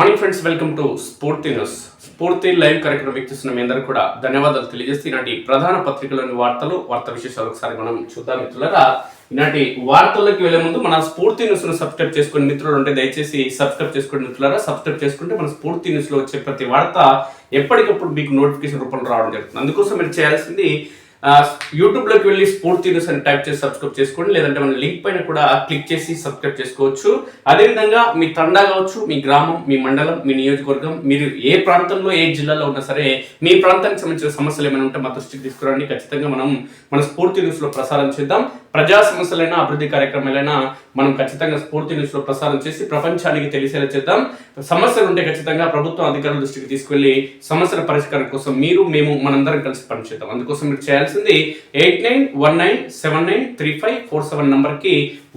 Morning friends, welcome to స్ఫూర్తి news. స్ఫూర్తి live కార్యక్రమం వీక్షిస్తున్న మీ అందరూ కూడా ధన్యవాదాలు తెలియజేస్తే ఈనాటి ప్రధాన పత్రికలోని వార్తా విశేషాలు ఒకసారి మనం చూద్దాం మిత్రులారా. ఈనాటి వార్తల్లోకి వెళ్లే ముందు మన స్ఫూర్తి న్యూస్ ను సబ్స్క్రైబ్ చేసుకుని మిత్రులు ఉంటే దయచేసి సబ్స్క్రైబ్ చేసుకోండి మిత్రులారా. సబ్స్క్రైబ్ చేసుకుంటే మన స్ఫూర్తి న్యూస్ లో వచ్చే ప్రతి వార్త ఎప్పటికప్పుడు మీకు నోటిఫికేషన్ రూపంలో రావడం జరుగుతుంది. అందుకోసం మీరు చేయాల్సింది యూట్యూబ్ లోకి వెళ్ళి స్ఫూర్తి న్యూస్ అని టైప్ చేసి సబ్స్క్రైబ్ చేసుకోండి, లేదంటే మన లింక్ పైన కూడా క్లిక్ చేసి సబ్స్క్రైబ్ చేసుకోవచ్చు. అదేవిధంగా మీ తండా కావచ్చు, మీ గ్రామం, మీ మండలం, మీ నియోజకవర్గం, మీరు ఏ ప్రాంతంలో ఏ జిల్లాలో ఉన్నా సరే మీ ప్రాంతానికి సంబంధించిన సమస్యలు ఏమైనా ఉంటే మా దృష్టికి తీసుకురండి. ఖచ్చితంగా మనం మన స్ఫూర్తి న్యూస్ లో ప్రసారం చేద్దాం. ప్రజా సమస్యలైనా అభివృద్ధి కార్యక్రమాలైనా మనం ఖచ్చితంగా స్ఫూర్తి న్యూస్ లో ప్రసారం చేసి ప్రపంచానికి తెలిసేలా చేద్దాం. సమస్యలు ఉంటే ఖచ్చితంగా ప్రభుత్వం అధికారుల దృష్టికి తీసుకెళ్లి సమస్యల పరిష్కారం కోసం మేము మనందరం కలిసి పనిచేద్దాం. అందుకోసం మీరు చేయాల్సింది 8919793547 నంబర్ కి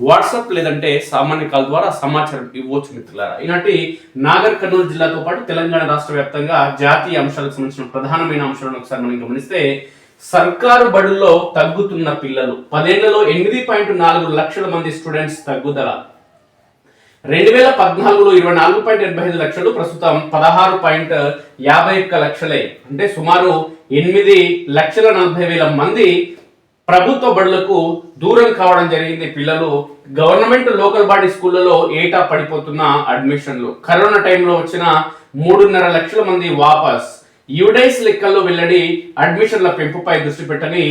వాట్సాప్ లేదంటే సామాన్య కాల్ ద్వారా సమాచారం ఇవ్వచ్చు మిత్రులారా. ఈనాటి నాగర్ కర్నూలు జిల్లాతో పాటు తెలంగాణ రాష్ట్ర వ్యాప్తంగా జాతీయ అంశాలకు సంబంధించిన ప్రధానమైన అంశాలను ఒకసారి మనం గమనిస్తే, సర్కారు బడుల్లో తగ్గుతున్న పిల్లలు 10 ఏళ్లలో 8.4 లక్షల మంది స్టూడెంట్స్ తగ్గుదల. 2014లో 24.85 లక్షలు, ప్రస్తుతం 16.51 లక్షలే. అంటే సుమారు 8,40,40,000 మంది ప్రభుత్వ బడులకు దూరం కావడం జరిగింది. పిల్లలు గవర్నమెంట్ లోకల్ బాడీ స్కూళ్లలో ఏటా పడిపోతున్న అడ్మిషన్లు. కరోనా టైంలో వచ్చిన 3.5 లక్షల మంది వాపస్. యూడైస్ లెక్కల్లో వెల్లడి, అడ్మిషన్ల పెంపుపై దృష్టి పెట్టని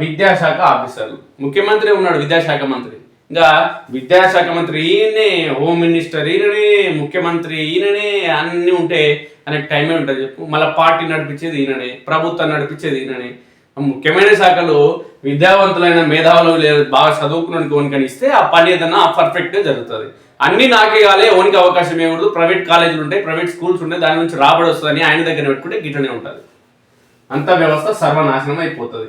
విద్యాశాఖ ఆఫీసర్లు. ముఖ్యమంత్రి ఉన్నాడు, విద్యాశాఖ మంత్రి, ఇంకా విద్యాశాఖ మంత్రి ఈయనే, హోమ్ మినిస్టర్ ఈయననే, ముఖ్యమంత్రి ఈయననే, అన్ని ఉంటే ఆయనకు టైమే ఉంటుంది చెప్పు. మళ్ళీ పార్టీ నడిపించేది ఈయననే, ప్రభుత్వం నడిపించేది ఈయననే. ముఖ్యమైన శాఖలు విద్యావంతులైన మేధావులు లేదు, బాగా చదువుకున్నానికి ఓనికి ఇస్తే ఆ పని ఏదన్నా పర్ఫెక్ట్ గా జరుగుతుంది. అన్ని నాకే కాలే, ఓనికి అవకాశం ఇవ్వకూడదు, ప్రైవేట్ కాలేజీలు ఉంటాయి, ప్రైవేట్ స్కూల్స్ ఉంటాయి, దాని నుంచి రాబడి వస్తుందని ఆయన దగ్గర పెట్టుకుంటే గిట్టనే ఉంటుంది. అంత వ్యవస్థ సర్వనాశనం అయిపోతుంది.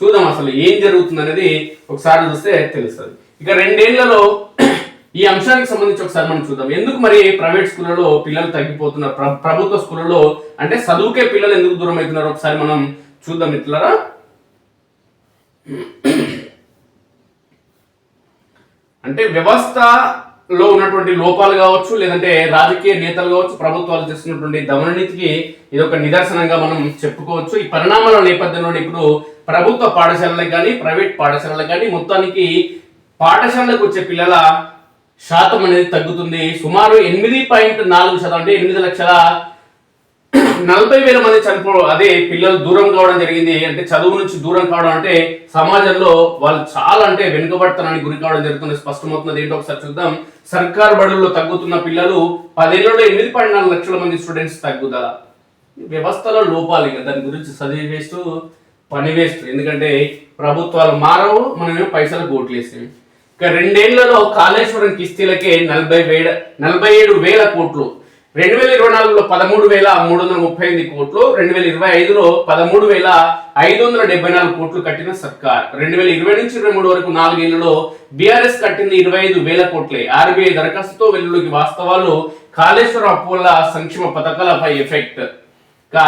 చూద్దాం అసలు ఏం జరుగుతుంది అనేది ఒకసారి చూస్తే తెలుస్తుంది. ఇక 2 ఏళ్లలో ఈ అంశానికి సంబంధించి ఒకసారి మనం చూద్దాం. ఎందుకు మరి ప్రైవేట్ స్కూళ్ళలో పిల్లలు తగ్గిపోతున్నారు, ప్రభుత్వ స్కూళ్ళలో అంటే చదువుకే పిల్లలు ఎందుకు దూరం అవుతున్నారు ఒకసారి మనం చూద్దాం మిత్రులారా. అంటే వ్యవస్థలో ఉన్నటువంటి లోపాలు కావచ్చు, లేదంటే రాజకీయ నేతలు కావచ్చు, ప్రభుత్వాలు చేస్తున్నటువంటి దమననీతికి ఇది ఒక నిదర్శనంగా మనం చెప్పుకోవచ్చు. ఈ పరిణామాల నేపథ్యంలో ఇప్పుడు ప్రభుత్వ పాఠశాలలకు కానీ ప్రైవేట్ పాఠశాలలకు కానీ మొత్తానికి పాఠశాలకు వచ్చే పిల్లల శాతం అనేది తగ్గుతుంది. సుమారు 8.4%, అంటే 8,40,000 మంది అదే పిల్లలు దూరం కావడం జరిగింది. అంటే చదువు నుంచి దూరం కావడం అంటే సమాజంలో వాళ్ళు చాలా అంటే వెనుకబడతానికి గురి కావడం జరుగుతుంది, స్పష్టమవుతున్నది. ఏంటో ఒకసారి చూద్దాం. సర్కారు బడుల్లో తగ్గుతున్న పిల్లలు 10 ఏళ్లలో 8.4 లక్షల మంది స్టూడెంట్స్ తగ్గుదల. వ్యవస్థలో లోపాలు, ఇక దాని గురించి చదివి వేస్ట్, పని వేస్ట్. ఎందుకంటే ప్రభుత్వాలు మారవు, మనమేమో పైసలు కోట్లేసాం. ఇక 2 ఏళ్లలో కాళేశ్వరం కిస్తీలకే 47,000 కోట్లు. 2024లో 13,338 కోట్లు, 2025లో 13,574 కోట్లు కట్టిన సర్కార్. 2020 నుంచి 23 వరకు 4 ఏళ్లలో బీఆర్ఎస్ కట్టింది 25,000 కోట్లే. ఆర్బీఐ దరఖాస్తుతో వెలుగులోకి వాస్తవాలు. కాళేశ్వరం అప్పుల సంక్షేమ పథకాలపై ఎఫెక్ట్.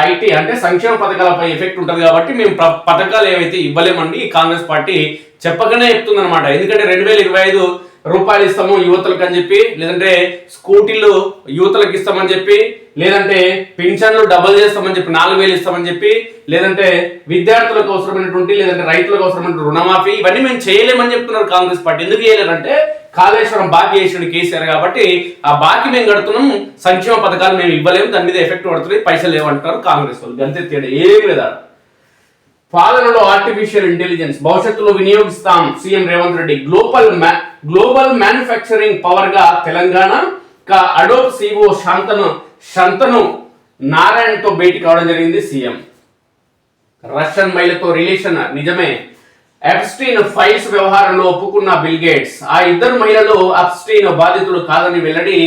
ఐటీ అంటే సంక్షేమ పథకాలపై ఎఫెక్ట్ ఉంటుంది కాబట్టి మేము పథకాలు ఏవైతే ఇవ్వలేమండి కాంగ్రెస్ పార్టీ చెప్పకనే చెప్తుందన్నమాట. ఎందుకంటే 2025 రూపాయలు ఇస్తాము యువతలకు అని చెప్పి, లేదంటే స్కూటీలు యువతలకు ఇస్తామని చెప్పి, లేదంటే పింఛన్లు డబుల్ చేస్తామని చెప్పి 4,000 ఇస్తామని చెప్పి, లేదంటే విద్యార్థులకు అవసరమైనటువంటి లేదంటే రైతులకు అవసరమైన రుణమాఫీ, ఇవన్నీ మేము చేయలేమని చెప్తున్నారు కాంగ్రెస్ పార్టీ. ఎందుకు చేయలేరంటే కాళేశ్వరం బాకీ చేసిన కేసీఆర్ కాబట్టి ఆ బాకీ మేము కడుతున్నాం, సంక్షేమ పథకాలు మేము ఇవ్వలేము, దాని మీద ఎఫెక్ట్ పడుతుంది, పైసలు లేవంటారు కాంగ్రెస్ వాళ్ళు. అంతే తేడా, ఏం లేదా. పాలనలో ఆర్టిఫిషియల్ ఇంటెలిజెన్స్ భవిష్యత్తులో వినియోగిస్తాం, CM Revanth Reddy. Global manufacturing power గా తెలంగాణ. అడోబ్ సిఇఓ శంతను నారాయణతో భేటీ కావడం జరిగింది సీఎం. రష్యన్ మహిళతో రిలేషన్ నిజమే. ఎప్స్టీన్ ఫైల్స్ వ్యవహారంలో ఒప్పుకున్న బిల్ గేట్స్. ఆ 2 మహిళలు ఎప్స్టీన్ బాధితులు కాదని వెల్లడి.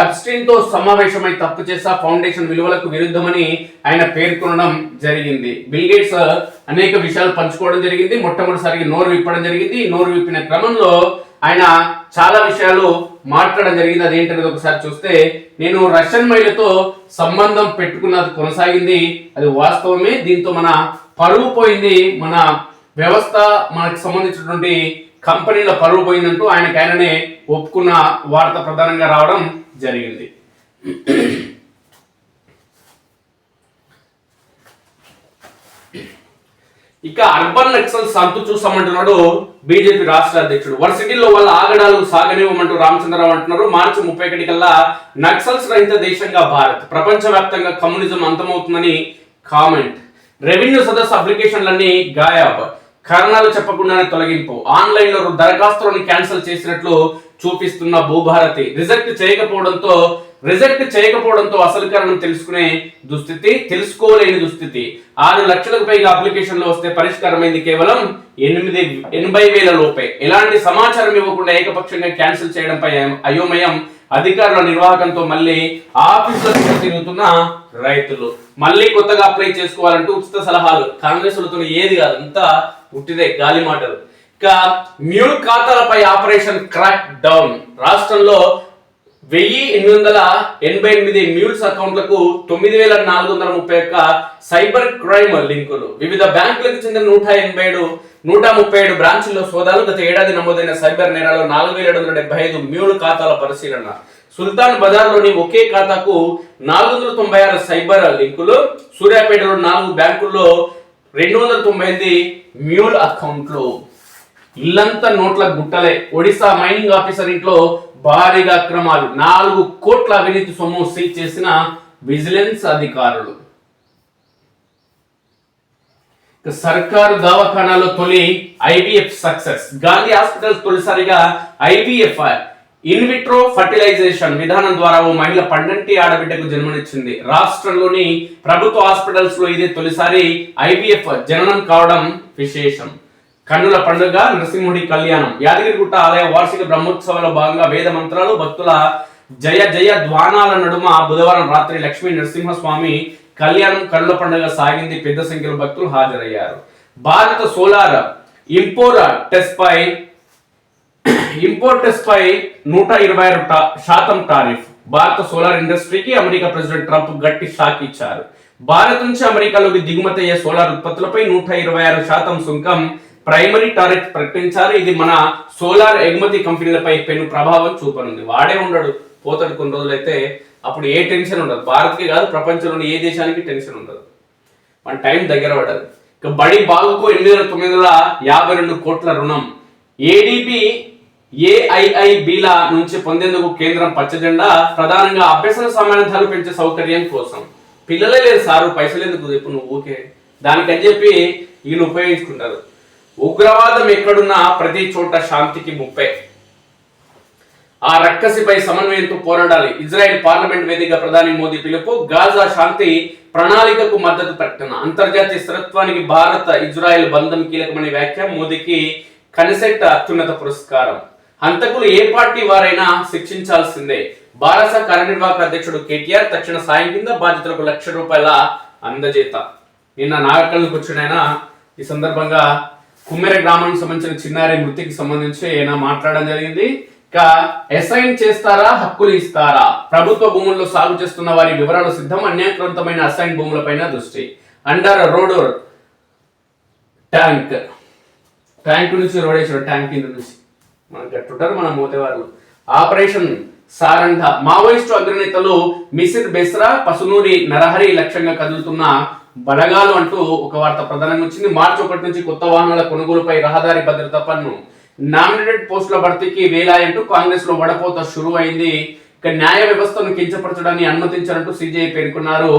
ఎప్స్టీన్ తో సమావేశమై తప్పు చేసా, ఫౌండేషన్ విలువలకు విరుద్ధమని ఆయన పేర్కొనడం జరిగింది. బిల్ గేట్స్ అనేక విషయాలు పంచుకోవడం జరిగింది. మొట్టమొదటిసారిగా నోరు విప్పడం జరిగింది. నోరు విప్పిన క్రమంలో ఆయన చాలా విషయాలు మాట్లాడడం జరిగింది. అదేంటనేది ఒకసారి చూస్తే, నేను రష్యన్ మహిళతో సంబంధం పెట్టుకున్నది కొనసాగింది, అది వాస్తవమే, దీంతో మన పరువు పోయింది, మన వ్యవస్థ మనకు సంబంధించినటువంటి కంపెనీల పరువు పోయిందంటూ ఆయననే ఒప్పుకున్న వార్త ప్రధానంగా రావడం జరిగింది. ఇక అర్బన్ నక్సల్స్ అంతు చూసామంటున్నాడు బీజేపీ రాష్ట్ర అధ్యక్షుడు. వర్సిటీలో వాళ్ళ ఆగడాలు సాగనివ్వమంటూ రామచంద్రరావు అంటున్నారు. మార్చి 31 కల్లా నక్సల్స్ రహిత దేశంగా భారత్, ప్రపంచవ్యాప్తంగా కమ్యూనిజం అంతమవుతుందని కామెంట్. రెవెన్యూ సదస్సు అప్లికేషన్లన్నీ గాయాబ్, కారణాలు చెప్పకుండానే తొలగింపు. ఆన్లైన్ లో దరఖాస్తులను క్యాన్సిల్ చేసినట్లు చూపిస్తున్న భూభారతి. రిజెక్ట్ చేయకపోవడంతో అసలు కారణం తెలుసుకోలేని దుస్థితి. 6 లక్షలకు పైగా అప్లికేషన్లు వస్తే పరిష్కారమైంది కేవలం 80,000 లోపే. ఎలాంటి సమాచారం ఇవ్వకుండా ఏకపక్షంగా క్యాన్సిల్ చేయడంపై అయోమయం. అధికారుల నిర్వాహకంతో మళ్ళీ ఆఫీసులకు తిరుగుతున్న రైతులు. మళ్ళీ కొత్తగా అప్లై చేసుకోవాలంటూ ఉచిత సలహాలు. కాంగ్రెసులతో ఏది కాదు, అంతా ఉట్టిదే, గాలి మాటలు. ఇక మ్యూల్ ఖాతాలపై ఆపరేషన్ క్రాక్ డౌన్. రాష్ట్రంలో 1888 మ్యూల్స్ అకౌంట్లకు 9,431 సైబర్ క్రైమ్ లింకులు. వివిధ బ్యాంకులకు చెందిన 137 బ్రాంచుల్లో సోదాలు. గత ఏడాది నమోదైన సైబర్ నేరాల్లో 4,775 మ్యూల్ ఖాతాల పరిశీలన. సుల్తాన్ బజార్ లోని ఒకే ఖాతాకు 496 సైబర్ లింకులు. సూర్యాపేటలో 4 బ్యాంకుల్లో 298 మ్యూల్ అకౌంట్లు. ఇల్లంతా నోట్ల గుట్టలే. ఒడిశా మైనింగ్ ఆఫీసర్ ఇంట్లో భారీగా అక్రమాలు. 4 కోట్ల అవినీతి సొమ్ము సీజ్ చేసిన విజిలెన్స్ అధికారులు. సర్కారు దవాఖానాలో తొలి ఐవీఎఫ్ సక్సెస్. గాంధీ హాస్పిటల్ తొలిసారిగా ఐవీఎఫ్ ఇన్విట్రో ఫర్టిలైజేషన్ విధానం ద్వారా ఓ మహిళ పండంటి ఆడబిడ్డకు జన్మనిచ్చింది. రాష్ట్రంలోని ప్రభుత్వ హాస్పిటల్స్ లో ఇదే తొలిసారి ఐవీఎఫ్ జననం కావడం విశేషం. కన్నుల పండుగ నరసింహుడి కళ్యాణం. యాదగిరిగుట్ట ఆలయ వార్షిక బ్రహ్మోత్సవాల్లో భాగంగా వేద మంత్రాలు, భక్తుల జయ జయ ధ్వానాల నడుమ బుధవారం రాత్రి లక్ష్మీ నరసింహస్వామి కళ్యాణం కన్నుల పండుగ సాగింది. పెద్ద సంఖ్యలో భక్తులు హాజరయ్యారు. భారత సోలార్ ఇంపోర్ట్ టెస్ట్ పై 126% టారిఫ్. భారత సోలార్ ఇండస్ట్రీకి అమెరికా ప్రెసిడెంట్ ట్రంప్ గట్టి షాక్ ఇచ్చారు. భారత్ నుంచి అమెరికాలోకి దిగుమతి అయ్యే సోలార్ ఉత్పత్తులపై 126% సుంకం ప్రైమరీ టారిఫ్ ప్రకటించారు. ఇది మన సోలార్ ఎగుమతి కంపెనీలపై పెను ప్రభావం చూపనుంది. వాడే ఉండడు, పోతాడు కొన్ని రోజులైతే. అప్పుడు ఏ టెన్షన్ ఉండదు. భారత్కి కాదు, ప్రపంచంలోని ఏ దేశానికి టెన్షన్ ఉండదు. మన టైం దగ్గర పడదు. ఇక బడి బాగుకు 8,952 కోట్ల రుణం. ఏడీపీ ఏఐఐబీల నుంచి పొందేందుకు కేంద్రం పచ్చజెండా. ప్రధానంగా అభ్యసన సామాన్యతలు పెంచే సౌకర్యం కోసం. పిల్లలే లేదు సారు, పైసలు ఎందుకు చెప్పు నువ్వు, ఓకే దానికని చెప్పి వీళ్ళు ఉపయోగించుకుంటారు. ఉగ్రవాదం ఎక్కడున్నా ప్రతి చోట శాంతికి ముప్పే. ఆ రక్కసిపై సమన్వయంతో పోరాడాలి. ఇజ్రాయెల్ పార్లమెంట్ వేదిక ప్రధాని మోదీ పిలుపు. గాజా శాంతి ప్రణాళికకు మద్దతు ప్రకటన. అంతర్జాతీయ స్థిరత్వానికి భారత్ ఇజ్రాయెల్ బంధం కీలకమనే వ్యాఖ్య. మోదీకి కనిసెట్ అత్యున్నత పురస్కారం. హంతకులు ఏ పార్టీ వారైనా శిక్షించాల్సిందే. భారత కార్యనిర్వాహక అధ్యక్షుడు కేటీఆర్ తక్షణ సాయం కింద బాధితులకు ₹1,00,000 అందజేత. నిన్న నాగర్కర్నూలుకు వచ్చిన ఆయన ఈ సందర్భంగా కుమ్మెర గ్రామానికి సంబంధించిన చిన్నారి మృతికి సంబంధించి ఆయన మాట్లాడడం జరిగింది. ఇక అసైన్ చేస్తారా, హక్కులు ఇస్తారా? ప్రభుత్వ భూముల్లో సాగు చేస్తున్న వారి వివరాలు సిద్ధం. అన్యాయకృతమైన అసైన్ భూములపైన దృష్టి. అండర్ రోడ్ ట్యాంక్ నుంచి రోడేశ్వర ట్యాంక్ కింద నుంచి మనకు గట్టుంటారు మన మోతేవారు. ఆపరేషన్ సారంధ. మావోయిస్టు అగ్రనేతలు మిసిర్ బెస్రా, పసునూరి నరహరి లక్ష్యంగా కదులుతున్న బలగాలు అంటూ ఒక వార్త ప్రధానంగా వచ్చింది. మార్చి 1 నుంచి కొత్త వాహనాల కొనుగోలుపై రహదారి భద్రతా పన్ను. నామినేటెడ్ పోస్టుల భర్తీకి వేలాయంటూ కాంగ్రెస్ లో వడపోత షురు అయింది. ఇక న్యాయ వ్యవస్థను కించపరచడాన్ని అనుమతించారంటూ సిజేఐ పేర్కొన్నారు.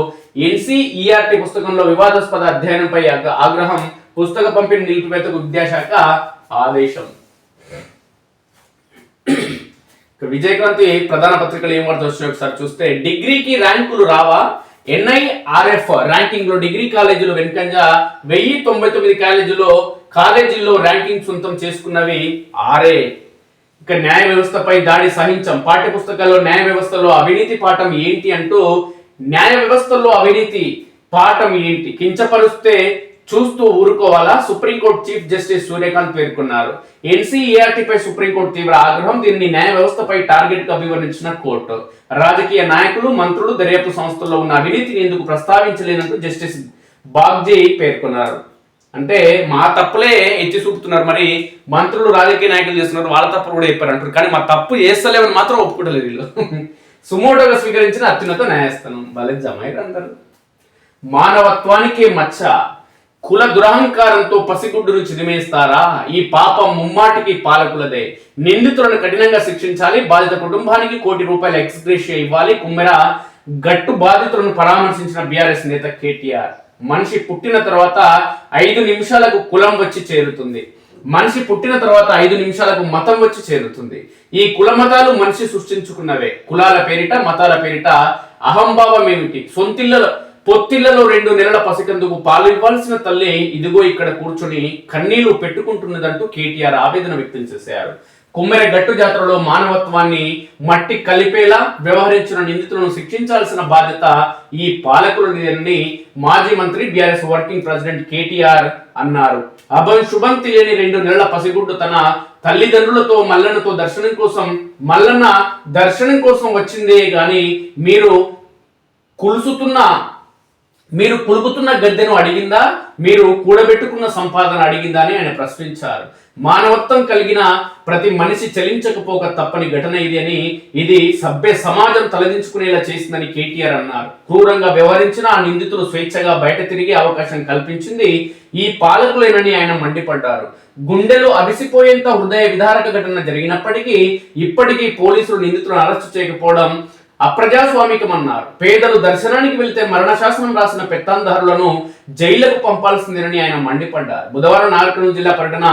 ఎన్సీఈఆర్టీ పుస్తకంలో వివాదాస్పద అధ్యయనంపై ఆగ్రహం. పుస్తక పంపిణీ నిలిపివేతకు విద్యాశాఖ ఆదేశం. విజయక్రాంతి ప్రధాన పత్రికలు ఏం వార్త వచ్చినాయి ఒకసారి చూస్తే, డిగ్రీకి ర్యాంకులు రావా? ఎన్ఐఆర్ఎఫ్ ర్యాంకింగ్ లో డిగ్రీ కాలేజీలు వెనుకంజ. 1099 కాలేజీల్లో ర్యాంకింగ్ సొంతం చేసుకున్నవి 6. ఇక న్యాయ వ్యవస్థపై దాడి సహించం. పాఠ్య పుస్తకాల్లో న్యాయ వ్యవస్థలో అవినీతి పాఠం ఏంటి అంటూ, న్యాయ వ్యవస్థలో అవినీతి పాఠం ఏంటి, కించపరుస్తే చూస్తూ ఊరుకోవాలా? సుప్రీంకోర్టు చీఫ్ జస్టిస్ సూర్యకాంత్ పేర్కొన్నారు. ఎన్సీఈఆర్టీపై సుప్రీంకోర్టు తీవ్ర ఆగ్రహం. దీనిని న్యాయ వ్యవస్థపై టార్గెట్ గా అభివర్ణించిన కోర్టు. రాజకీయ నాయకులు, మంత్రులు దర్యాప్తు సంస్థల్లో ఉన్న అవినీతిని ఎందుకు ప్రస్తావించలేనంటూ జస్టిస్ బాగ్జీ పేర్కొన్నారు. అంటే మా తప్పులే ఎత్తి చూపుతున్నారు. మరి మంత్రులు, రాజకీయ నాయకులు చేస్తున్నారు, వాళ్ళ తప్పులు కూడా చెప్పారు అంటారు. కానీ మా తప్పు చేస్తలేమని మాత్రం ఒప్పుకోవట్లేదు వీళ్ళు. సుమోటోగా స్వీకరించిన అత్యున్నత న్యాయస్థానం. భలే జమైరు అందరు. మానవత్వానికి మచ్చ. కుల దురహంకారంతో పసిగుడ్డును చిదిమేస్తారా? ఈ పాపం ముమ్మాటికి పాలకులదే. నిందితులను కఠినంగా శిక్షించాలి. బాధిత కుటుంబానికి ₹1 కోటి ఎక్స్‌గ్రేషియా ఇవ్వాలి. కుమ్మెర గట్టు బాధితులను పరామర్శించిన బీఆర్ఎస్ నేత కేటీఆర్. మనిషి పుట్టిన తర్వాత 5 నిమిషాలకు కులం వచ్చి చేరుతుంది. మనిషి పుట్టిన తర్వాత 5 నిమిషాలకు మతం వచ్చి చేరుతుంది. ఈ కుల మతాలు మనిషి సృష్టించుకున్నవే. కులాల పేరిట మతాల పేరిట అహంభావం ఏమిటి? పొత్తిళ్లలో 2 నెలల పసికందుకు పాలు ఇవ్వాల్సిన తల్లి ఇదిగో ఇక్కడ కూర్చొని కన్నీళ్లు పెట్టుకుంటున్నదంటూ కేటీఆర్ ఆవేదన వ్యక్తం చేశారు. కుమ్మెర గట్టు జాతరలో మానవత్వాన్ని మట్టి కలిపేలా వ్యవహరించిన నిందితులను శిక్షించాల్సిన బాధ్యత ఈ పాలకులని మాజీ మంత్రి బీఆర్ఎస్ వర్కింగ్ ప్రెసిడెంట్ కేటీఆర్ అన్నారు. శుభం తెలియని 2 నెలల పసిగుడ్డు తన తల్లిదండ్రులతో మల్లన్నతో మల్లన్న దర్శనం కోసం వచ్చిందే గాని మీరు కులుకుతున్న గద్దెను అడిగిందా? మీరు కూడబెట్టుకున్న సంపాదన అడిగిందా అని ఆయన ప్రశ్నించారు. మానవత్వం కలిగిన ప్రతి మనిషి చలించకపోక తప్పని ఘటన ఇది అని, ఇది సభ్య సమాజం తలదించుకునేలా చేసిందని కేటీఆర్ అన్నారు. క్రూరంగా వ్యవహరించిన ఆ నిందితులు స్వేచ్ఛగా బయట తిరిగే అవకాశం కల్పించింది ఈ పాలకులేనని ఆయన మండిపడ్డారు. గుండెలు అవిసిపోయేంత హృదయ విదారక ఘటన జరిగినప్పటికీ ఇప్పటికీ పోలీసులు నిందితులను అరెస్టు చేయకపోవడం అప్రజాస్వామికమన్నారు. పేదలు దర్శనానికి వెళ్తే మరణ శాసనం రాసిన పెత్తందారులను జైళ్లకు పంపాల్సిందేనని ఆయన మండిపడ్డారు. బుధవారం నాగర్కర్నూలు జిల్లా పర్యటన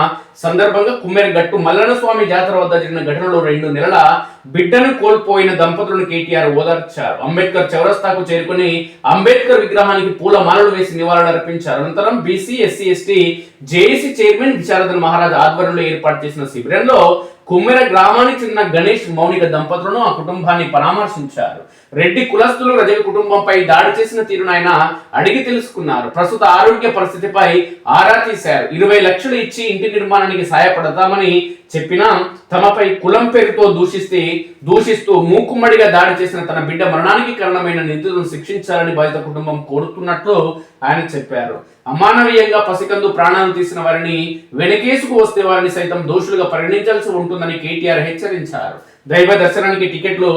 సందర్భంగా కుమ్మెర గట్టు మల్లన్న స్వామి జాతర వద్ద జరిగిన ఘటనలో 2 నెలల బిడ్డను కోల్పోయిన దంపతులను కేటీఆర్ ఓదార్చారు. అంబేద్కర్ చౌరస్తాకు చేరుకుని అంబేద్కర్ విగ్రహానికి పూలమాలలు వేసి నివాళులర్పించారు. అనంతరం BC, SC, ST JAC chairman Visharadan Maharaj ఆధ్వర్యంలో ఏర్పాటు చేసిన శిబిరంలో కుమ్మెర గ్రామానికి చెందిన గణేష్, మౌనిక దంపతులను ఆ కుటుంబాన్ని పరామర్శించారు. రెడ్డి కులస్తులు రజక కుటుంబంపై దాడి చేసిన తీరును ఆయన అడిగి తెలుసుకున్నారు. ప్రస్తుత ఆరోగ్య పరిస్థితిపై ఆరా తీశారు. 20 లక్షలు ఇచ్చి ఇంటి నిర్మాణానికి సాయపడతామని చెప్పినా తమపై కులం పేరుతో దూషిస్తూ మూకుమ్మడిగా దాడి చేసిన తన బిడ్డ మరణానికి కారణమైన నిందితులను శిక్షించాలని బాధిత కుటుంబం కోరుతున్నట్లు ఆయన చెప్పారు. అమానవీయంగా పసికందు ప్రాణాలు తీసిన వారిని వెనకేసుకు వస్తే వారిని సైతం దోషులుగా పరిగణించాల్సి ఉంటుందని కేటీఆర్ హెచ్చరించారు. దైవ దర్శనానికి టికెట్లు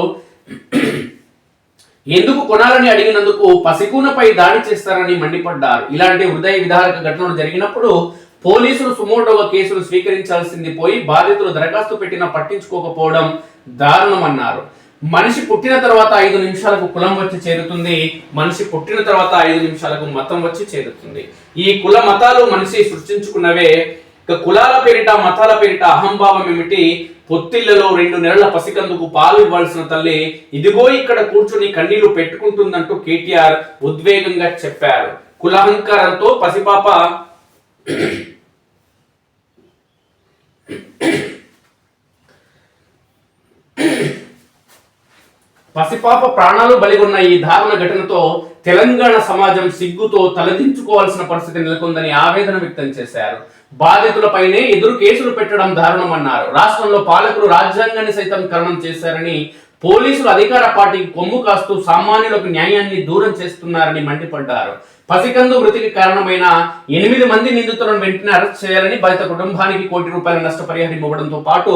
ఎందుకు కొనాలని అడిగినందుకు పసికూనపై దాడి చేస్తారని మండిపడ్డారు. ఇలాంటి హృదయ విదారక ఘటనలు జరిగినప్పుడు పోలీసులు సుమోటోగా కేసులు స్వీకరించాల్సింది పోయి బాధితులు దరఖాస్తు పెట్టినా పట్టించుకోకపోవడం దారుణమన్నారు. మనిషి పుట్టిన తర్వాత 5 నిమిషాలకు కులం వచ్చి చేరుతుంది. మనిషి పుట్టిన తర్వాత 5 నిమిషాలకు మతం వచ్చి చేరుతుంది. ఈ కుల మతాలు మనిషి సృష్టించుకున్నవే. కులాల పేరిట మతాల పేరిట అహంభావం ఏమిటి? పొత్తిళ్లలో 2 నెలల పసికందుకు పాలు ఇవ్వాల్సిన తల్లి ఇదిగో ఇక్కడ కూర్చుని కన్నీళ్లు పెట్టుకుంటుందంటూ కేటీఆర్ ఉద్వేగంగా చెప్పారు. కులహంకారంతో పసిపాప ప్రాణాలు బలిగొన్న ఈ దారుణ ఘటనతో తెలంగాణ సమాజం సిగ్గుతో తలదించుకోవాల్సిన పరిస్థితి నెలకొందని ఆవేదన వ్యక్తం చేశారు. బాధితులపైనే ఎదురు కేసులు పెట్టడం దారుణమన్నారు. రాష్ట్రంలో పాలకులు రాజ్యాంగాన్ని సైతం కరణం చేశారని, పోలీసులు అధికార పార్టీకి కొమ్ము కాస్తూ సామాన్యులకు న్యాయాన్ని దూరం చేస్తున్నారని మండిపడ్డారు. పసికందు మృతికి కారణమైన 8 మంది నిందితులను వెంటనే అరెస్ట్ చేయాలని, బాధిత కుటుంబానికి ₹1 కోటి నష్టపరిహారం ఇవ్వడంతో పాటు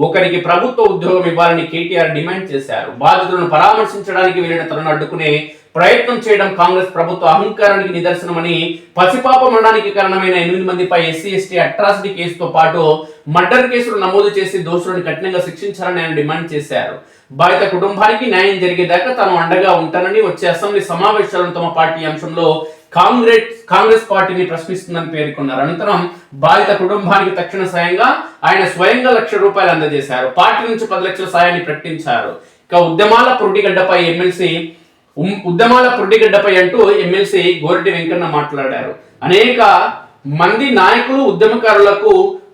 ఒకరికి ప్రభుత్వ ఉద్యోగం ఇవ్వాలని కేటీఆర్ డిమాండ్ చేశారు. బాధితులను పరామర్శించడానికి వెళ్లిన తనను అడ్డుకునే ప్రయత్నం చేయడం కాంగ్రెస్ ప్రభుత్వ అహంకారానికి నిదర్శనమని, పసిపాప మరణానికి కారణమైన 8 మందిపై ఎస్సీ ఎస్టీ అట్రాసిటీ కేసుతో పాటు మర్డర్ కేసులు నమోదు చేసి దోషులను కఠినంగా శిక్షించాలని ఆయన డిమాండ్ చేశారు. బాధిత కుటుంబానికి న్యాయం జరిగేదాకా తాను అండగా ఉంటానని, వచ్చే అసెంబ్లీ సమావేశాలను తమ పార్టీ అంశంలో కాంగ్రెస్ పార్టీని ప్రశ్నిస్తుందని పేర్కొన్నారు. అనంతరం బాధిత కుటుంబానికి తక్షణ సాయంగా ఆయన స్వయంగా ₹1,00,000 అందజేశారు. పార్టీ నుంచి 10 లక్షల సాయాన్ని ప్రకటించారు. ఇక ఉద్యమాల పురుటిగడ్డపై అంటూ ఎమ్మెల్సీ గోరటి వెంకన్న మాట్లాడారు. అనేక మంది నాయకులు ఉద్యమకారులకు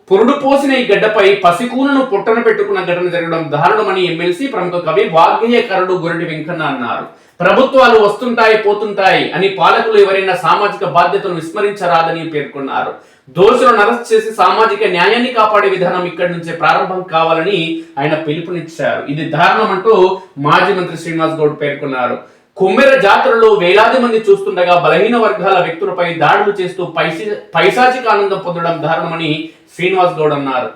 పురుడు పోసిన ఈ గడ్డపై పసికూనను పొట్టన పెట్టుకున్న ఘటన జరగడం దారుణమని ఎమ్మెల్సీ ప్రముఖ కవి వాగ్గేయకారుడు గోరటి వెంకన్న అన్నారు. ప్రభుత్వాలు వస్తుంటాయి పోతుంటాయి అని పాలకులు ఎవరైనా సామాజిక బాధ్యతను విస్మరించరాదని పేర్కొన్నారు. దోషులను అరెస్ట్ చేసి సామాజిక న్యాయాన్ని కాపాడే విధానం ఇక్కడి నుంచే ప్రారంభం కావాలని ఆయన పిలుపునిచ్చారు. ఇది దారుణం అంటూ మాజీ మంత్రి శ్రీనివాస్ గౌడ్ పేర్కొన్నారు. కుమ్మెర జాతరలో వేలాది మంది చూస్తుండగా బలహీన వర్గాల వ్యక్తులపై దాడులు చేస్తూ పైశాచిక ఆనందం పొందడం దారుణమని శ్రీనివాస్ గౌడ్ అన్నారు.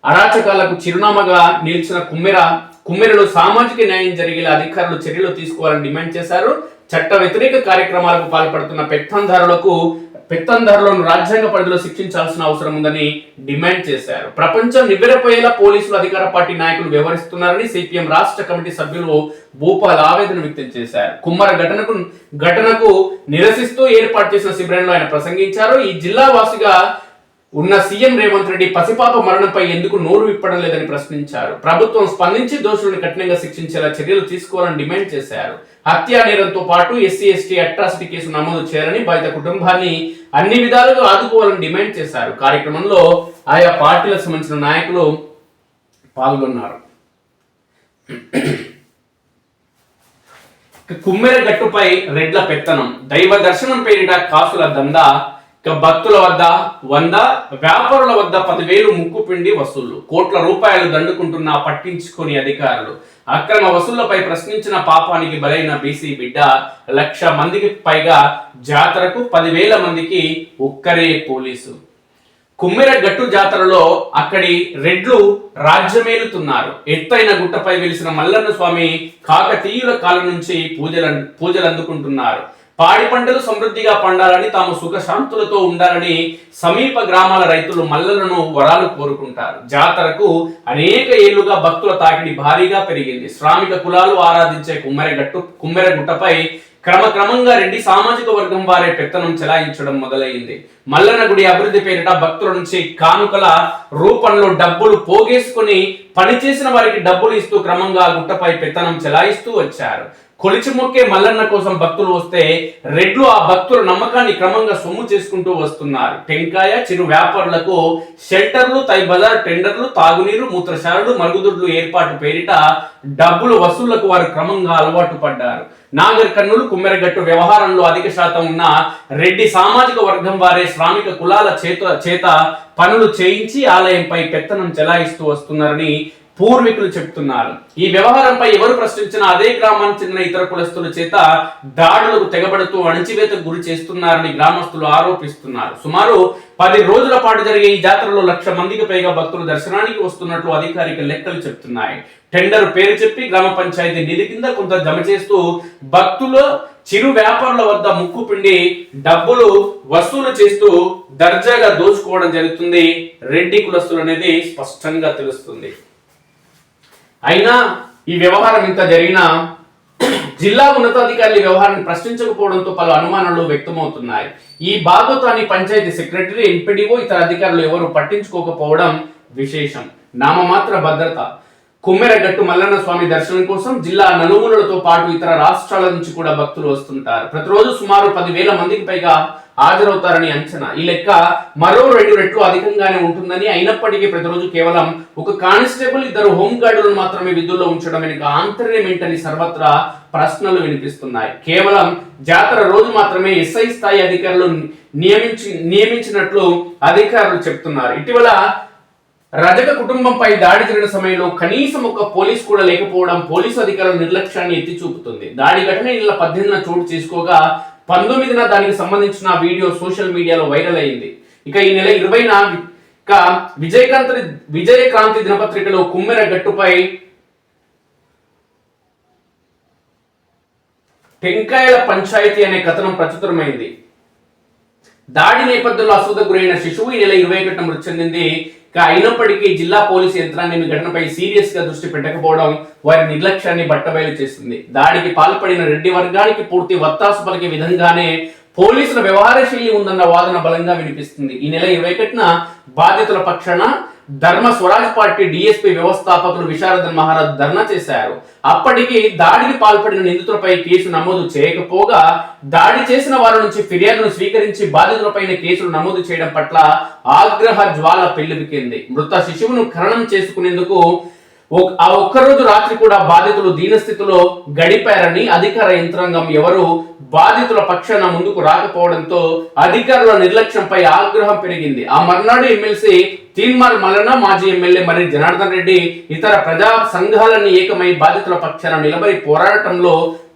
అరాచకాలకు చిరునామాగా నిలిచిన కుమ్మెరలో సామాజిక న్యాయం జరిగేలా అధికారులు చర్యలు తీసుకోవాలని డిమాండ్ చేశారు. చట్ట వ్యతిరేక కార్యక్రమాలకు పాల్పడుతున్న పెత్తందారులకు పెత్తందారులను రాజ్యాంగ పరిధిలో శిక్షించాల్సిన అవసరం ఉందని డిమాండ్ చేశారు. ప్రపంచం నివ్వెరపోయేలా పోలీసులు అధికార పార్టీ నాయకులు వ్యవహరిస్తున్నారని సిపిఎం రాష్ట్ర కమిటీ సభ్యులు భూపాల్ ఆవేదన వ్యక్తం చేశారు. కుమ్మర ఘటనకు నిరసిస్తూ ఏర్పాటు చేసిన శిబిరంలో ఆయన ప్రసంగించారు. ఈ జిల్లా వాసిగా ఉన్న సీఎం రేవంత్ రెడ్డి పసిపాప మరణంపై ఎందుకు నోరు విప్పడం లేదని ప్రశ్నించారు. ప్రభుత్వం స్పందించి దోషులను కఠినంగా శిక్షించేలా చర్యలు తీసుకోవాలని డిమాండ్ చేశారు. హత్యా నేరంతో పాటు ఎస్సీ ఎస్టీ అట్రాసిటీ కేసు నమోదు చేయాలని బాధిత కుటుంబాన్ని అన్ని విధాలుగా ఆదుకోవాలని డిమాండ్ చేశారు. కార్యక్రమంలో ఆయా పార్టీలకు సంబంధించిన నాయకులు పాల్గొన్నారు. కుమ్మెర గట్టుపై రెడ్ల పెత్తనం, దైవ దర్శనం పేరిట కాసుల దందా, భక్తుల వద్ద 100, వ్యాపారుల వద్ద 10,000 ముక్కుపిండి వసూళ్లు, కోట్ల రూపాయలు దండుకుంటున్నా పట్టించుకొని అధికారులు. అక్రమ వసూళ్లపై ప్రశ్నించిన పాపానికి బలైన బీసీ బిడ్డ. 1,00,000 మందికి పైగా జాతరకు 10,000 మందికి ఒక్కరే పోలీసు. కుమ్మెర గట్టు జాతరలో అక్కడి రెడ్లు రాజ్యమేలుతున్నారు. ఎత్తైన గుట్టపై వెలిసిన మల్లన్న స్వామి కాకతీయుల కాలం నుంచి పూజలు అందుకుంటున్నారు. పాడి పంటలు సమృద్ధిగా పండాలని, తాము సుఖశాంతులతో ఉండాలని సమీప గ్రామాల రైతులు మల్లలను వరాలు కోరుకుంటారు. జాతరకు అనేక ఏళ్లుగా భక్తుల తాకిడి భారీగా పెరిగింది. శ్రామిక కులాలు ఆరాధించే కుమ్మెర గుట్టపై క్రమక్రమంగా రెడ్డి సామాజిక వర్గం వారే పెత్తనం చెలాయించడం మొదలైంది. మల్లన్న గుడి అభివృద్ధి పేరిట భక్తుల నుంచి కానుకల రూపంలో డబ్బులు పోగేసుకుని పనిచేసిన వారికి డబ్బులు ఇస్తూ క్రమంగా గుట్టపై పెత్తనం చెలాయిస్తూ వచ్చారు. కొలిచి మొక్కే మల్లన్న కోసం భక్తులు వస్తే రెడ్లు ఆ భక్తుల నమ్మకాన్ని క్రమంగా సొమ్ము చేసుకుంటూ వస్తున్నారు. టెంకాయ చిరు వ్యాపారులకు షెల్టర్లు, తై బజార్ టెండర్లు, తాగునీరు, మూత్రశాలలు, మరుగుదొడ్లు ఏర్పాటు పేరిట డబ్బులు వసూళ్లకు వారు క్రమంగా అలవాటు పడ్డారు. నాగర్ కర్నూలు కుమ్మెరగట్టు వ్యవహారంలో అధిక శాతం ఉన్న రెడ్డి సామాజిక వర్గం వారే శ్రామిక కులాల చేత పనులు చేయించి ఆలయంపై పెత్తనం చెలాయిస్తూ వస్తున్నారని పూర్వీకులు చెప్తున్నారు. ఈ వ్యవహారంపై ఎవరు ప్రశ్నించినా అదే గ్రామానికి చెందిన ఇతర కులస్తుల చేత దాడులకు తెగబడుతూ అణచివేతకు గురి చేస్తున్నారని గ్రామస్తులు ఆరోపిస్తున్నారు. సుమారు 10 రోజుల పాటు జరిగే ఈ జాతరలో 1,00,000 మందికి పైగా భక్తులు దర్శనానికి వస్తున్నట్లు అధికారిక లెక్కలు చెప్తున్నాయి. టెండర్ పేరు చెప్పి గ్రామ పంచాయతీ నిధి కింద కొంత జమ చేస్తూ భక్తులు చిరు వ్యాపారుల వద్ద ముక్కుపిండి డబ్బులు వసూలు చేస్తూ దర్జాగా దోచుకోవడం జరుగుతుంది. రెడ్డి కులస్తులు అనేది స్పష్టంగా తెలుస్తుంది. అయినా ఈ వ్యవహారం ఇంత జరిగినా జిల్లా ఉన్నతాధికారులు వ్యవహారాన్ని ప్రశ్నించకపోవడంతో పలు అనుమానాలు వ్యక్తమవుతున్నాయి. ఈ బాగోతాన్ని పంచాయతీ సెక్రటరీ, ఎంపీడీఓ, ఇతర అధికారులు ఎవరు పట్టించుకోకపోవడం విశేషం. నామమాత్ర భద్రత. కుమ్మెరగట్టు మల్లన్న స్వామి దర్శనం కోసం జిల్లా నలుమూలలతో పాటు ఇతర రాష్ట్రాల నుంచి కూడా భక్తులు వస్తుంటారు. ప్రతిరోజు సుమారు 10,000 మందికి పైగా హాజరవుతారని అంచనా. ఈ లెక్క మరో 2 రెట్లు అధికంగానే ఉంటుందని, అయినప్పటికీ ప్రతిరోజు కేవలం ఒక కానిస్టేబుల్, 2 హోంగార్డులను మాత్రమే విధుల్లో ఉంచడం వెనుక ఆంతర్యం ఏంటని సర్వత్రా ప్రశ్నలు వినిపిస్తున్నాయి. కేవలం జాతర రోజు మాత్రమే ఎస్ఐ స్థాయి అధికారులు నియమించినట్లు అధికారులు చెప్తున్నారు. ఇటీవల రజక కుటుంబంపై దాడి జరిగిన సమయంలో కనీసం ఒక పోలీస్ కూడా లేకపోవడం పోలీసు అధికారుల నిర్లక్ష్యాన్ని ఎత్తి చూపుతుంది. దాడి ఘటన ఈ నెల 18న చోటు చేసుకోగా 19న దానికి సంబంధించిన వీడియో సోషల్ మీడియాలో వైరల్ అయింది. ఇక ఈ నెల 20న విజయక్రాంతి దినపత్రికలో కుమ్మెర గట్టుపై టెంకాయల పంచాయతీ అనే కథనం ప్రచురమైంది. దాడి నేపథ్యంలో అసూతకు గురైన శిశువు ఈ నెల 21న మృతి చెందింది. అయినప్పటికీ జిల్లా పోలీసు యంత్రాంగం ఈ ఘటనపై సీరియస్ గా దృష్టి పెట్టకపోవడం వారి నిర్లక్ష్యాన్ని బట్టబయలు చేస్తుంది. దాడికి పాల్పడిన రెడ్డి వర్గానికి పూర్తి వత్తాసు పలికే విధంగానే పోలీసుల వ్యవహార శైలి ఉందన్న వాదన బలంగా వినిపిస్తుంది. ఈ నెల 21న బాధితుల పక్షాన ధర్మ స్వరాజ్ పార్టీ డిఎస్పీ వ్యవస్థాపకులు విశారదన్ మహారాజ్ ధర్నా చేశారు. అప్పటికి దాడికి పాల్పడిన నిందితులపై కేసు నమోదు చేయకపోగా దాడి చేసిన వారి నుంచి ఫిర్యాదును స్వీకరించి బాధితులపైన కేసులు నమోదు చేయడం పట్ల ఆగ్రహ జ్వాల పెళ్లిబికింది. మృత శిశువును ఖననం చేసుకునేందుకు ఆ ఒక్కరోజు రాత్రి కూడా బాధితులు దీనస్థితిలో గడిపారని అధికార యంత్రాంగం ఎవరు బాధితుల పక్షాన ముందుకు రాకపోవడంతో అధికారుల నిర్లక్ష్యంపై ఆగ్రహం పెరిగింది. ఆ మర్నాడు ఎమ్మెల్సీ తీన్మార్ మల్లన్న, మాజీ ఎమ్మెల్యే మరి జనార్దన్ రెడ్డి ఇతర ప్రజా సంఘాలన్నీ ఏకమై బాధితుల పక్షాన నిలబడి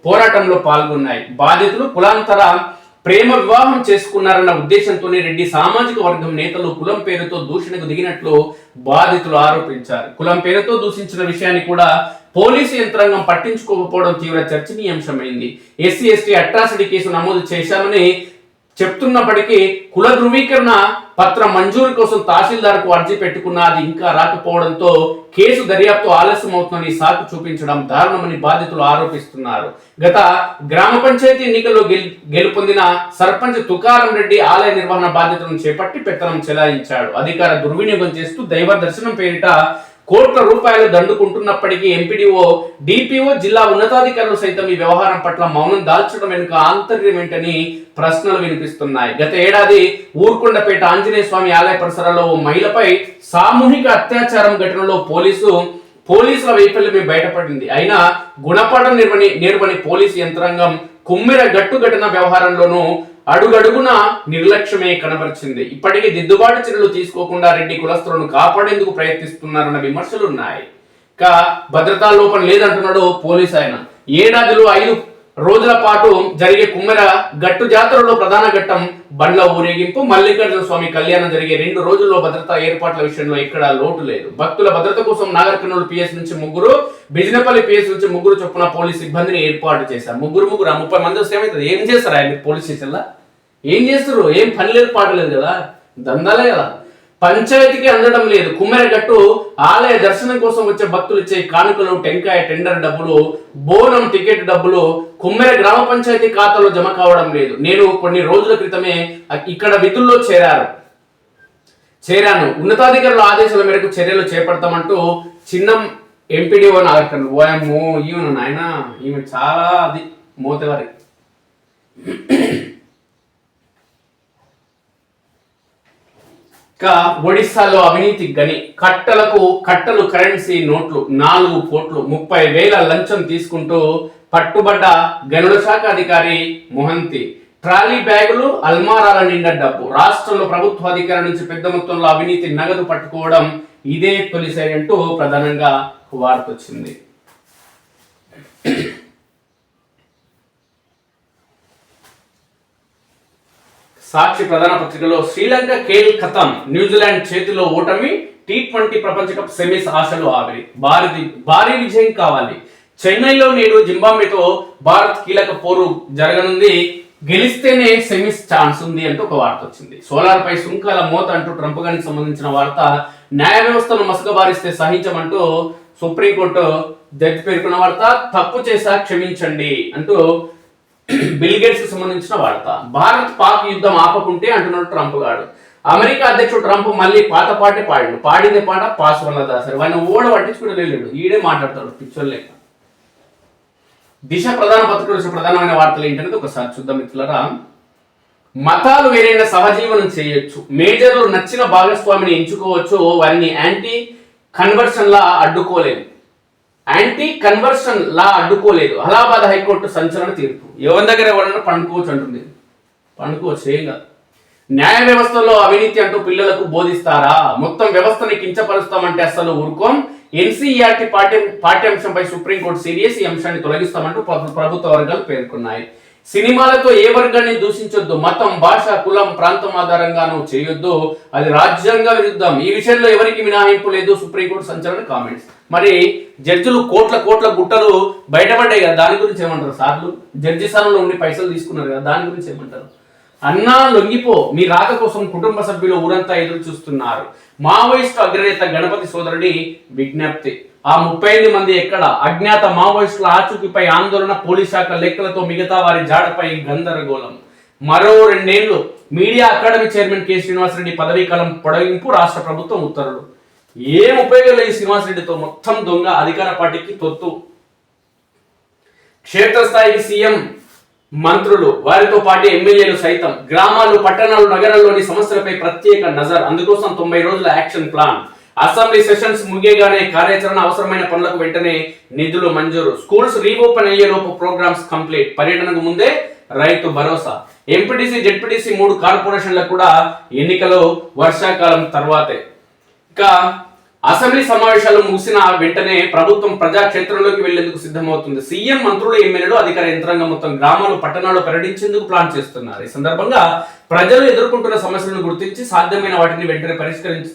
పోరాటంలో పాల్గొన్నాయి. బాధితులు కులాంతర ప్రేమ వివాహం చేసుకున్నారన్న ఉద్దేశంతోనే రెడ్డి సామాజిక వర్గం నేతలు కులం పేరుతో దూషణకు దిగినట్లు బాధితులు ఆరోపించారు. కులం పేరుతో దూషించిన విషయాన్ని కూడా పోలీసు యంత్రాంగం పట్టించుకోకపోవడం తీవ్ర చర్చనీయాంశమైంది. ఎస్సీ ఎస్టీ అట్రాసిటీ కేసు నమోదు చెప్తున్నప్పటికీ కుల ధృవీకరణ పత్రం మంజూరు కోసం తహసీల్దార్కు అర్జీ పెట్టుకున్నా అది ఇంకా రాకపోవడంతో కేసు దర్యాప్తు ఆలస్యం అవుతుందని సాకు చూపించడం దారుణమని బాధితులు ఆరోపిస్తున్నారు. గత గ్రామ పంచాయతీ ఎన్నికల్లో గెలుపొందిన సర్పంచ్ తుకారం రెడ్డి ఆలయ నిర్వహణ బాధ్యతలను చేపట్టి పెత్తనం చెలాయించాడు. అధికార దుర్వినియోగం చేస్తూ దైవ దర్శనం పేరిట కోట్ల రూపాయలు దండుకుంటున్నప్పటికీ ఎంపీడీఓ, డిపిఓ, జిల్లా ఉన్నతాధికారులు సైతం ఈ వ్యవహారం పట్ల మౌనం దాల్చడం వెనుక ఆంతర్యం ఏంటని ప్రశ్నలు వినిపిస్తున్నాయి. గత ఏడాది ఊర్కొండపేట ఆంజనేయ స్వామి ఆలయ పరిసరాల్లో ఓ మహిళపై సామూహిక అత్యాచారం ఘటనలో పోలీసుల వైఫల్యమే బయటపడింది. అయినా గుణపాఠం నేర్వని పోలీసు యంత్రాంగం కుమ్మెర గట్టు ఘటన వ్యవహారంలోనూ అడుగడుగున నిర్లక్ష్యమే కనబరిచింది. ఇప్పటికీ దిద్దుబాటు చర్యలు తీసుకోకుండా రెడ్డి కులస్తులను కాపాడేందుకు ప్రయత్నిస్తున్నారన్న విమర్శలున్నాయి. భద్రతా లోపం లేదంటున్నాడు పోలీసు ఆయన. ఏడాదిలో 5 రోజుల పాటు జరిగే కుమ్మెర గట్టు జాతరలో ప్రధాన ఘట్టం బండ్ల ఊరేగింపు. మల్లికార్జున స్వామి కళ్యాణం జరిగే 2 రోజుల్లో భద్రతా ఏర్పాట్ల విషయంలో ఎక్కడా లోటు లేదు. భక్తుల భద్రత కోసం నాగర్ కర్నూలు పిఎస్ నుంచి 3, బిజినపల్లి పిఎస్ నుంచి 3 చొప్పున పోలీస్ సిబ్బందిని ఏర్పాటు చేశారు. 3 30 మంది వస్తే ఏమవుతుంది? ఏం చేస్తారు ఆయన పోలీస్ స్టేషన్లో? ఏం చేస్తారు? ఏం పని లేదు, పాట లేదు కదా, దందాలే కదా. పంచాయతీకి అందడం లేదు. కుమ్మెరగట్టు ఆలయ దర్శనం కోసం వచ్చే భక్తులు ఇచ్చే కానుకలు, టెంకాయ టెండర్ డబ్బులు, బోనం టికెట్ డబ్బులు కుమ్మెర గ్రామ పంచాయతీ ఖాతాలో జమ కావడం లేదు. నేను కొన్ని రోజుల క్రితమే ఇక్కడ విధుల్లో చేరాను. ఉన్నతాధికారుల ఆదేశాల మేరకు చర్యలు చేపడతామంటూ చిన్నం ఎంపీడీఓ నాగర్కర్నూలు. ఓయమ్మో, ఈమె నాయన, ఈమె చాలా అది మోతవారి. ఒడిశాలో అవినీతి గని. కట్టలు కరెన్సీ నోట్లు 4 కోట్లు 30,000 లంచం తీసుకుంటూ పట్టుబడ్డ గనుల శాఖ అధికారి మొహంతి. ట్రాలీ బ్యాగులు, అల్మారాల నిండా డబ్బు. రాష్ట్రంలో ప్రభుత్వ అధికారుల నుంచి పెద్ద మొత్తంలో అవినీతి నగదు పట్టుకోవడం ఇదే తొలిసారి అంటూ ప్రధానంగా వార్త వచ్చింది. సాక్షి ప్రధాన పత్రికలో శ్రీలంక ఖేల్ ఖతం, న్యూజిలాండ్ చేతిలో ఓటమి, T20 ప్రపంచ కప్ సెమీస్ ఆశలు ఆవిరి. భారీ విజయం కావాలి. చెన్నైలో నేడు జింబాబ్వేతో భారత్ కీలక పోరు జరగనుంది. గెలిస్తేనే సెమీస్ ఛాన్స్ ఉంది అంటూ ఒక వార్త వచ్చింది. సోలార్ పై సుంకాల మోత అంటూ ట్రంప్ గారికి సంబంధించిన వార్త. న్యాయ వ్యవస్థను మసకబారిస్తే సహించమంటూ సుప్రీంకోర్టు జడ్జి పేర్కొన్న వార్త. తప్పు చేశా క్షమించండి అంటూ బిల్ గేట్స్ కి సంబంధించిన వార్త. భారత్ పాక్ యుద్ధం ఆపకుంటే అంటున్నాడు ట్రంప్ గారు. అమెరికా అధ్యక్షుడు ట్రంప్ మళ్ళీ పాత పాటే పాడిందే పాట పాస్ వల్ల దాసరి. వాడిని ఓడ పట్టించుకుంటూ వెళ్ళాడు. ఈడే మాట్లాడతాడు పిచ్చోళ్ళు లెక్క. దిశ ప్రధాన పత్రికలు ప్రధానమైన వార్తలు ఏంటనేది ఒకసారి చూద్దాం మిత్రులారా. మతాలు వేరైన సహజీవనం చేయొచ్చు, మేజర్లు నచ్చిన భాగస్వామిని ఎంచుకోవచ్చు, వారిని anti conversion law Allahabad high court సంచలన తీర్పు. ఎవరి దగ్గర ఎవరన్నా పండుకోవచ్చు అంటుంది. పండుకోవచ్చు, ఏం కాదు. న్యాయ వ్యవస్థలో అవినీతి అంటూ పిల్లలకు బోధిస్తారా? మొత్తం వ్యవస్థని కించపరుస్తామంటే అస్సలు ఊరుకోం. ఎన్సీఈఆర్టీ పాఠ్యాంశంపై సుప్రీంకోర్టు సీరియస్. ఈ అంశాన్ని తొలగిస్తామంటూ ప్రభుత్వ వర్గాలు పేర్కొన్నాయి. సినిమాలతో ఏ వర్గాన్ని దూషించొద్దు, మతం, భాష, కులం, ప్రాంతం ఆధారంగానూ చేయొద్దు, అది రాజ్యాంగ విరుద్ధం. ఈ విషయంలో ఎవరికి మినహాయింపు లేదు. సుప్రీంకోర్టు సంచలన కామెంట్స్. మరి జడ్జిలు కోట్ల గుట్టలు బయటపడ్డాయి కదా, దాని గురించి ఏమంటారు? సార్లు జడ్జి స్థానంలో ఉండి పైసలు తీసుకున్నారు కదా, దాని గురించి ఏమంటారు? అన్నా లొంగిపో, మీ రాక కోసం కుటుంబ సభ్యులు ఊరంతా ఎదురు చూస్తున్నారు. మావోయిస్టు అగ్రనేత గణపతి సోదరుడి విజ్ఞప్తి. ఆ 38 మంది ఎక్కడ? అజ్ఞాత మావోయిస్టుల ఆచూకీపై ఆందోళన, పోలీస్ శాఖ లెక్కలతో మిగతా వారి జాడపై గందరగోళం. మరో 2 ఏళ్లు media academy chairman K Srinivasa Reddy పదవీ కాలం పొడిగింపు, రాష్ట్ర ప్రభుత్వం ఉత్తర్వులు. ఏం ఉపయోగం లేదు శ్రీనివాసరెడ్డితో, మొత్తం దొంగ, అధికార పార్టీకి తొత్తు. క్షేత్రస్థాయికి సీఎం, మంత్రులు, వారితో పాటు ఎమ్మెల్యేలు సైతం. గ్రామాలు, పట్టణాలు, నగరాల్లోని సమస్యలపై ప్రత్యేక నజర్. అందుకోసం 90 రోజుల యాక్షన్ ప్లాన్. అసెంబ్లీ సెషన్స్ ముగియగానే కార్యాచరణ, అవసరమైన పనులకు వెంటనే నిధులు మంజూరు. స్కూల్స్ రీఓపెన్ అయ్యేలోపు ప్రోగ్రామ్స్ కంప్లీట్. పర్యటనకు ముందే రైతు భరోసా. ఎంపీటీసీ, జెడ్పీటీసీ 3 కార్పొరేషన్లకు కూడా ఎన్నికలు వర్షాకాలం తర్వాతే. ఇక అసెంబ్లీ సమావేశాలు ముగిసిన వెంటనే ప్రభుత్వం ప్రజాక్షేత్రంలోకి వెళ్లేందుకు సిద్ధమవుతుంది. సీఎం, మంత్రులు, ఎమ్మెల్యేలు, అధికార యంత్రాంగం మొత్తం గ్రామాలు, పట్టణాలు పర్యటించేందుకు ప్లాన్ చేస్తున్నారు. ఈ సందర్భంగా ప్రజలు ఎదుర్కొంటున్న సమస్యలను గుర్తించి సాధ్యమైన వాటిని వెంటనే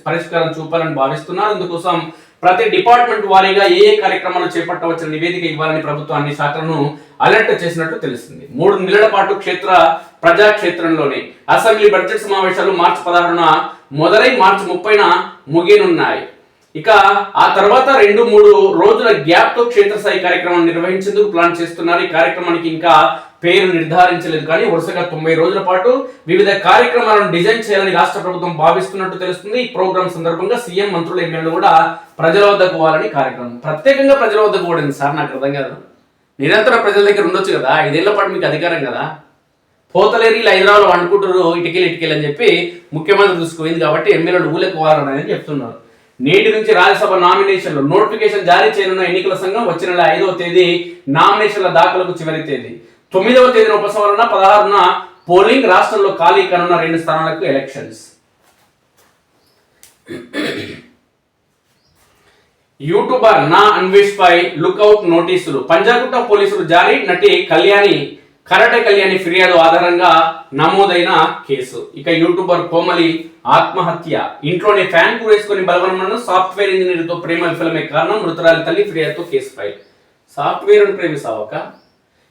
పరిష్కారం చూపాలని భావిస్తున్నారు. అందుకోసం ప్రతి డిపార్ట్మెంట్ వారీగా ఏ కార్యక్రమాలు చేపట్టవచ్చని నివేదిక ఇవ్వాలని ప్రభుత్వం అన్ని శాఖలను అలర్ట్ చేసినట్లు తెలిసింది. 3 నెలల పాటు ప్రజాక్షేత్రంలోని అసెంబ్లీ బడ్జెట్ సమావేశాలు మార్చి 16న మొదలై మార్చి 30న ముగియనున్నాయి. ఇక ఆ తర్వాత 2-3 రోజుల గ్యాప్ తో క్షేత్రస్థాయి కార్యక్రమాన్ని నిర్వహించేందుకు ప్లాన్ చేస్తున్నారు. ఈ కార్యక్రమానికి ఇంకా పేరు నిర్ధారించలేదు, కానీ వరుసగా 90 రోజుల పాటు వివిధ కార్యక్రమాలను డిజైన్ చేయాలని రాష్ట్ర ప్రభుత్వం భావిస్తున్నట్టు తెలుస్తుంది. ఈ ప్రోగ్రాం సందర్భంగా సీఎం, మంత్రులు, ఎమ్మెల్యేలు కూడా ప్రజల వద్దకు పోవాలని కార్యక్రమం. ప్రత్యేకంగా ప్రజల వద్దకు పోవడం సార్ నాకు అర్థం కాదు. నిరంతరం ప్రజల దగ్గర ఉండొచ్చు కదా, 5 ఏళ్ల పాటు మీకు అధికారం కదా. పోతలేరు ఇలా హైదరాబాద్ వండుకుంటారు ఇటుకెళ్ళి అని చెప్పి ముఖ్యమంత్రి చూసుకుంది కాబట్టి ఎమ్మెల్యేలు ఊళ్ళకు పోవాలని చెప్తున్నారు. నేటి నుంచి రాజ్యసభ నామినేషన్లు నోటిఫికేషన్ జారీ చేయనున్న ఎన్నికల సంఘం వచ్చే నెల 5వ తేదీ నామినేషన్ల దాఖలకు చివరి తేదీ. 9వ తేదీన ఉపసంహరణ, 16న పోలింగ్. రాష్ట్రంలో ఖాళీ కానున్న 2 స్థానాలకు ఎలక్షన్స్. యూట్యూబర్ నా అన్వేష్ పై లుకౌట్ నోటీసులు. పంజాగుట్ట పోలీసులు జారీ. నటి కరాటే కళ్యాణి ఫిర్యాదు ఆధారంగా నమోదైన కేసు. ఇక యూట్యూబర్ కోమలి ఆత్మహత్య. ఇంట్లోనే ఫ్యాన్ వేసుకొని బలవన్మరణం. సాఫ్ట్వేర్ ఇంజనీర్ తో ప్రేమ విఫలమే కారణం. మృతురాలి తల్లి ఫిర్యాదుతో కేసు ఫైల్. సాఫ్ట్వేర్ ప్రేమిస్తావక.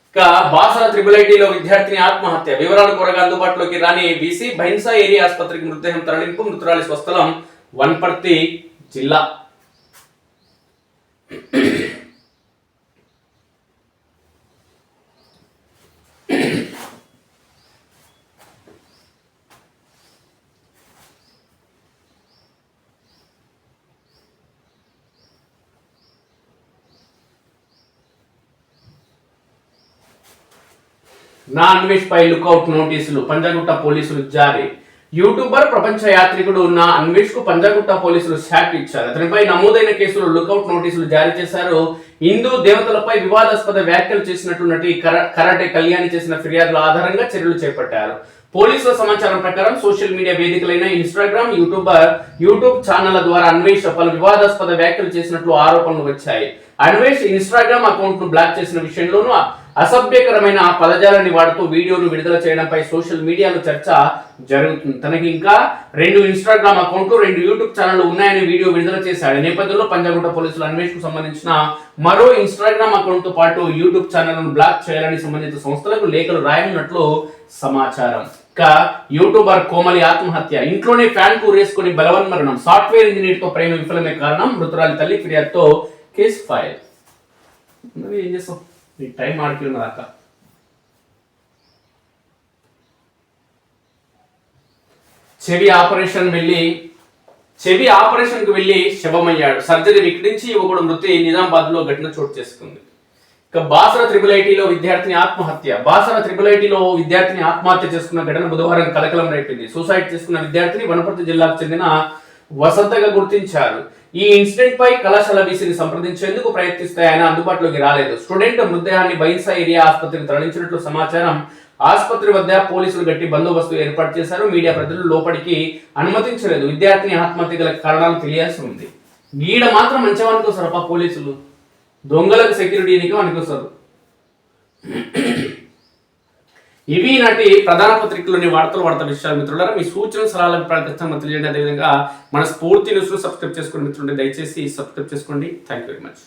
ఇక బాసర IIITలో విద్యార్థిని ఆత్మహత్య. వివరాలు కోరగా అందుబాటులోకి రాని బీసీ. బైన్సా ఏరియా ఆసుపత్రికి మృతదేహం తరలింపు. మృతురాలి స్వస్థలం వన్పర్తి జిల్లా. నా అన్వేష్ పై లుకౌట్ నోటీసులు. పంజాగుట్ట పోలీసులు జారీ. యూట్యూబర్, ప్రపంచ యాత్రికుడు నా అన్వేష్ కు పంజాగుట్ట పోలీసులు షాక్ ఇచ్చారు. అతనిపై నమోదైన కేసులో లుకౌట్ నోటీసులు జారీ చేశారు. హిందూ దేవతలపై వివాదాస్పద వ్యాఖ్యలు చేసినట్టు నటి కరాటే కళ్యాణి చేసిన ఫిర్యాదుల ఆధారంగా చర్యలు చేపట్టారు. పోలీసుల సమాచారం ప్రకారం సోషల్ మీడియా వేదికలైన ఇన్స్టాగ్రామ్, యూట్యూబ్ ఛానళ్ల ద్వారా అన్వేష్ పలు వివాదాస్పద వ్యాఖ్యలు చేసినట్లు ఆరోపణలు వచ్చాయి. అన్వేష్ ఇన్స్టాగ్రామ్ అకౌంట్ ను బ్లాక్ చేసిన విషయంలోనూ అసభ్యకరమైన పదజాలాన్ని వాడుతూ వీడియోను విడుదల చేయడంపై సోషల్ మీడియాలో చర్చ జరుగుతుంది. తనకి ఇంకా 2 ఇన్స్టాగ్రామ్ అకౌంట్లు, 2 యూట్యూబ్ ఛానళ్లు ఉన్నాయని వీడియో విడుదల చేశాడు. ఈ నేపథ్యంలో పంజాగుట్ట పోలీసులు అన్వేష్ కు సంబంధించిన మరో ఇన్స్టాగ్రామ్ అకౌంట్ తో పాటు యూట్యూబ్ ఛానళ్లను బ్లాక్ చేయాలని సంబంధిత సంస్థలకు లేఖలు రాయనున్నట్లు సమాచారం. ఇక యూట్యూబర్ కోమలి ఆత్మహత్య. ఇంట్లోనే ఫ్యాన్ వేసుకొని బలవన్మరణం. సాఫ్ట్వేర్ ఇంజనీర్ తో ప్రేమ విఫలమే కారణం. మృతురాలి తల్లి ఫిర్యాదుతో కేసు ఫైల్. ఏం చేస్తాం, ఈ టైం ఆడిపోయినదాకా. చెవి ఆపరేషన్ కు వెళ్లి శవమయ్యాడు. సర్జరీ వికటించి యువకుడు మృతి. నిజామాబాద్ లో ఘటన చోటు చేసుకుంది. ఇక బాసర IIITలో విద్యార్థిని ఆత్మహత్య. బాసర IIITలో విద్యార్థిని ఆత్మహత్య చేసుకున్న ఘటన బుధవారం కలకలం రేపింది. సూసైడ్ చేసుకున్న విద్యార్థిని వనపర్తి జిల్లాకు చెందిన వసంతగా గుర్తించారు. ఈ ఇన్సిడెంట్ పై కళాశాల బీసీని సంప్రదించేందుకు ప్రయత్నిస్తే ఆయన అందుబాటులోకి రాలేదు. స్టూడెంట్ మృతదేహాన్ని బైన్సా ఏరియా ఆసుపత్రికి తరలించినట్లు సమాచారం. ఆసుపత్రి వద్ద పోలీసులు గట్టి బందోబస్తు ఏర్పాటు చేశారు. మీడియా ప్రతినిధులు లోపలికి అనుమతించలేదు. విద్యార్థిని ఆత్మహత్య గల కారణాలు తెలియాల్సి ఉంది. ఈడ మాత్రం మంచిగా అనుకోసారు పోలీసులు, దొంగలకు సెక్యూరిటీనికి అనుకోసారు. ఇవి నాటి ప్రధాన పత్రికలోని వార్తా విషయాలు. మిత్రులారా, మీ సూచన సలహాల అభిప్రాయాలు తెలియజేయండి. అదేవిధంగా మన స్ఫూర్తి న్యూస్ సబ్స్క్రైబ్ చేసుకోండి మిత్రులు. దయచేసి సబ్స్క్రైబ్ చేసుకోండి. Thank you very much.